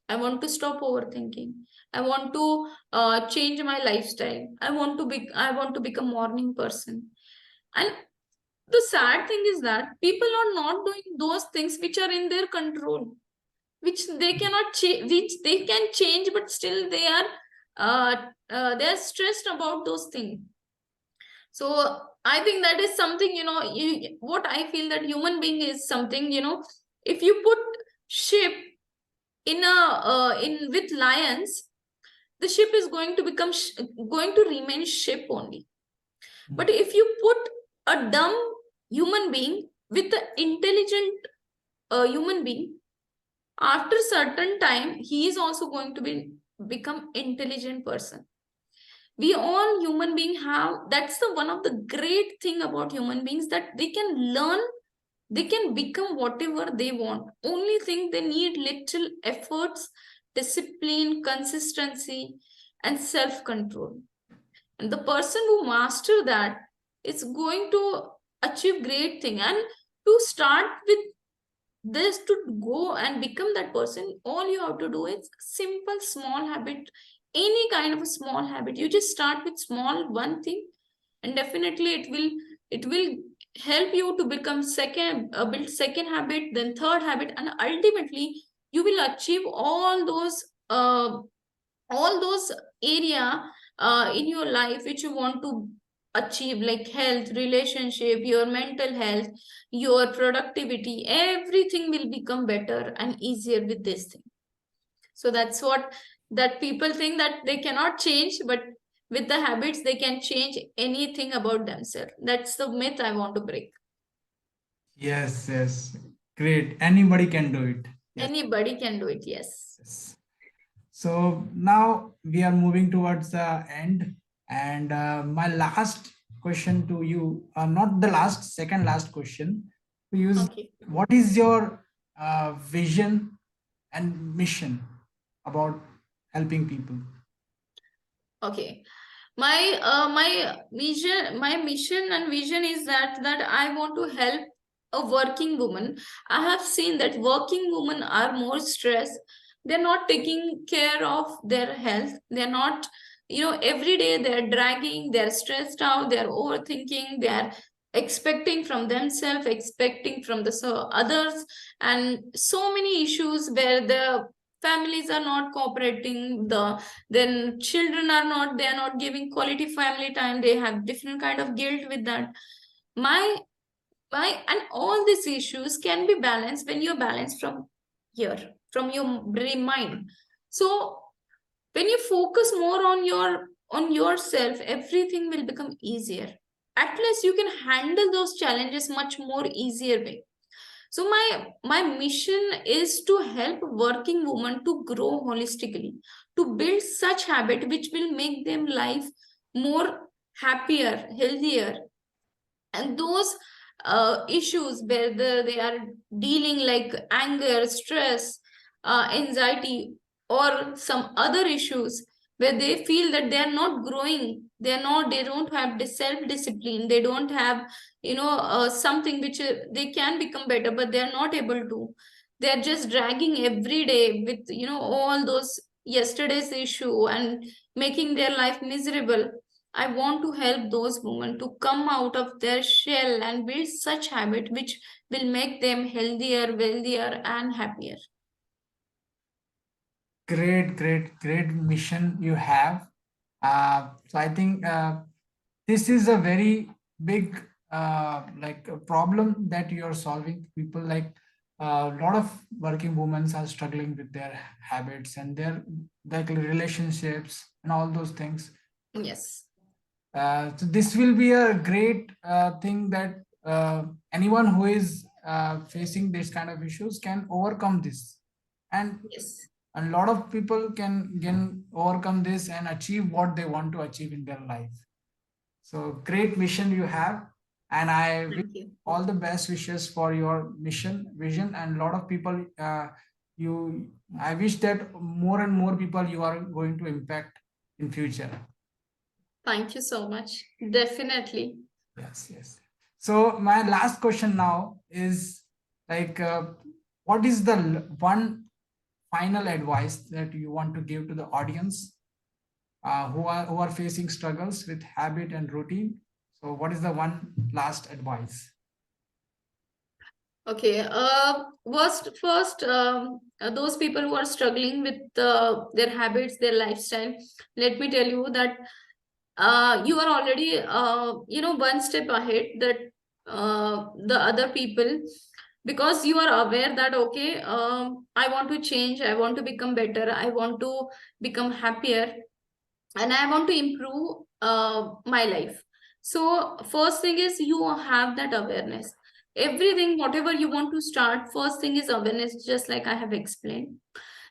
I want to stop overthinking, I want to change my lifestyle, I want to become morning person. And the sad thing is that people are not doing those things which are in their control, which they cannot change, which they can change, but still they are stressed about those things. So I think that is something, what I feel that human being is something, if you put ship in a in with lions, the ship is going to become going to remain ship only. But if you put a dumb human being with an intelligent human being, after certain time he is also going to become intelligent person. We all human being have, that's the one of the great thing about human beings, that they can learn, they can become whatever they want. Only thing they need little efforts, discipline, consistency, and self control. And the person who master that is going to achieve great thing. And to start with this, to go and become that person, all you have to do is simple small habit, any kind of a small habit. You just start with small one thing, and definitely it will help you to become second, build second habit, then third habit, and ultimately you will achieve all those area in your life which you want to achieve, like health, relationship, your mental health, your productivity, everything will become better and easier with this thing. So that's what, that people think that they cannot change, but with the habits they can change anything about themselves. That's the myth I want to break. Yes, yes. Great. Anybody can do it. Yes. Anybody can do it, yes. Yes. So now we are moving towards the end, and my last question to you, not the last, second last question to you is, Okay. what is your vision and mission about helping people? Okay. My mission and vision is that I want to help a working woman. I have seen that working women are more stressed. They're not taking care of their health. They're not, every day they're dragging, they're stressed out, they're overthinking, they're expecting from themselves, expecting from the others, and so many issues where the families are not cooperating, then children are not, they are not giving quality family time, they have different kind of guilt with that. My my and all these issues can be balanced when you're balanced from here, from your brain mind. So when you focus more on yourself, everything will become easier. At least you can handle those challenges much more easier way. So my mission is to help working women to grow holistically, to build such habit which will make them life more happier, healthier. And those issues where they are dealing, like anger, stress, anxiety, or some other issues where they feel that they are not growing, they don't have the self discipline, they don't have something which they can become better, but they are not able to. They are just dragging every day with all those yesterday's issue and making their life miserable. I want to help those women to come out of their shell and build such habit which will make them healthier, wealthier, and happier. Great, great, great mission you have. So I think this is a very big like a problem that you are solving. People like a lot of working women are struggling with their habits and their like relationships and all those things. Yes, So this will be a great thing that anyone who is facing this kind of issues can overcome this, and yes. a lot of people can overcome this and achieve what they want to achieve in their life. So great mission you have, and I wish Thank you. all the best wishes for your mission vision. And a lot of people, you, I wish that more and more people you are going to impact in future. Thank you so much. Definitely. Yes, yes. So my last question now is like, what is the one final advice that you want to give to the audience who are facing struggles with habit and routine? So what is the one last advice? Okay. First, those people who are struggling with their habits, their lifestyle, let me tell you that you are already one step ahead that the other people, because you are aware that okay, I want to change, I want to become better, I want to become happier, and I want to improve my life. So first thing is you have that awareness. everything, whatever you want to start, first thing is awareness, just like I have explained.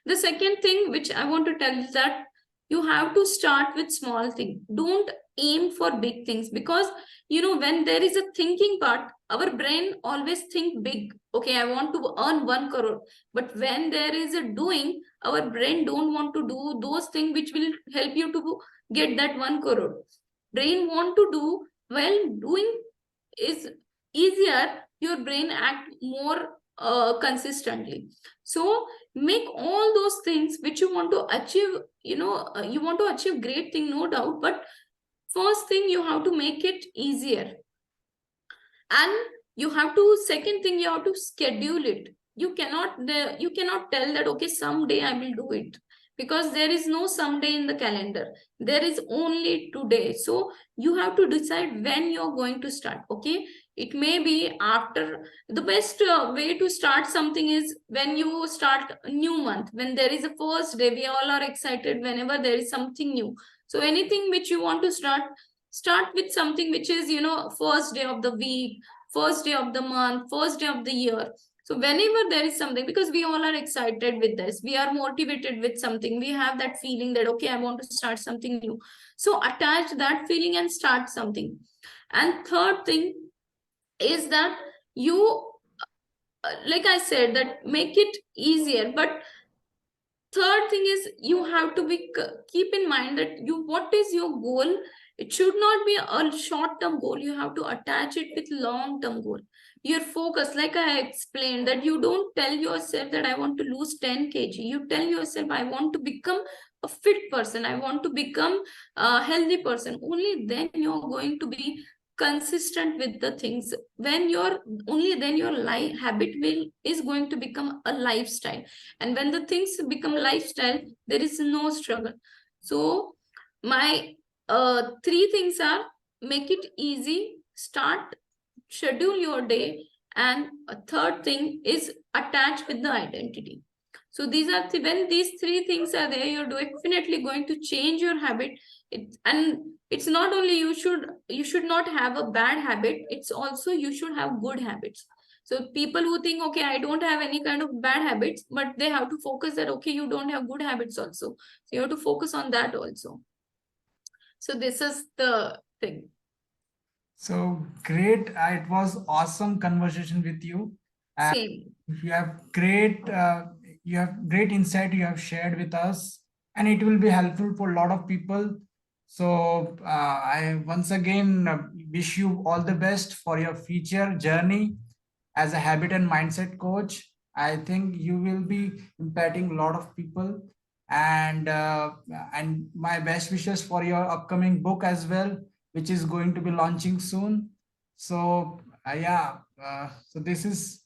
The second thing which I want to tell is that you have to start with small thing. Don't aim for big things, because when there is a thinking part, our brain always think big. Okay, I want to earn 1 crore. But when there is a doing, our brain don't want to do those things which will help you to get that 1 crore. Brain want to do, well, doing is easier, your brain act more consistently. So make all those things which you want to achieve. You want to achieve great thing, no doubt, but first thing you have to make it easier. And you have to, second thing, you have to schedule it. You cannot tell that okay, someday I will do it, because there is no someday in the calendar. There is only today. So you have to decide when you're going to start. Okay, it may be after, the best way to start something is when you start a new month, when there is a first day, we all are excited whenever there is something new. So anything which you want to start with something which is first day of the week, first day of the month, first day of the year. So whenever there is something, because we all are excited with this, we are motivated with something, we have that feeling that okay, I want to start something new. So attach that feeling and start something. And third thing is that you, like I said, that make it easier. But third thing is you have to be, keep in mind that what is your goal. It should not be a short term goal, you have to attach it with long term goal. Your focus, like I explained, that you don't tell yourself that I want to lose 10 kg, you tell yourself I want to become a fit person, I want to become a healthy person. Only then you're going to be consistent with the things. When you're, only then your life habit will is going to become a lifestyle. And when the things become lifestyle, there is no struggle. So my three things are: make it easy, start, schedule your day, and a third thing is attach with the identity. So these are when these three things are there, you're definitely going to change your habit. And it's not only you should not have a bad habit, it's also you should have good habits. So people who think okay, I don't have any kind of bad habits, but they have to focus that okay, you don't have good habits also, so you have to focus on that also. So this is the thing. So great. It was awesome conversation with you. And Same. you have great insight you have shared with us, and it will be helpful for a lot of people. So I once again wish you all the best for your future journey as a habit and mindset coach. I think you will be impacting a lot of people, and my best wishes for your upcoming book as well, which is going to be launching soon. So yeah, so this is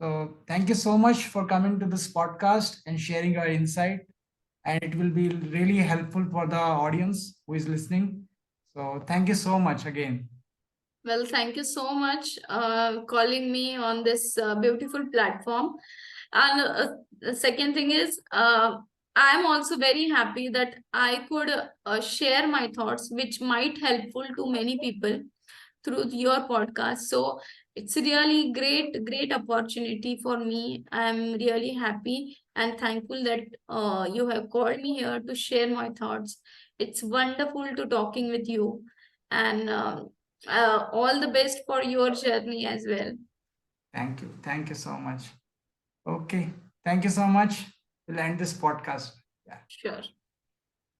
so thank you so much for coming to this podcast and sharing your insight, and it will be really helpful for the audience who is listening. So thank you so much again. Well, thank you so much calling me on this beautiful platform. And the second thing is, I'm also very happy that I could share my thoughts, which might helpful to many people through your podcast. So it's a really great opportunity for me. I'm really happy and thankful that you have called me here to share my thoughts. It's wonderful to talking with you, and all the best for your journey as well. Thank you. Thank you so much. Okay. Thank you so much. We'll end this podcast. Yeah. Sure.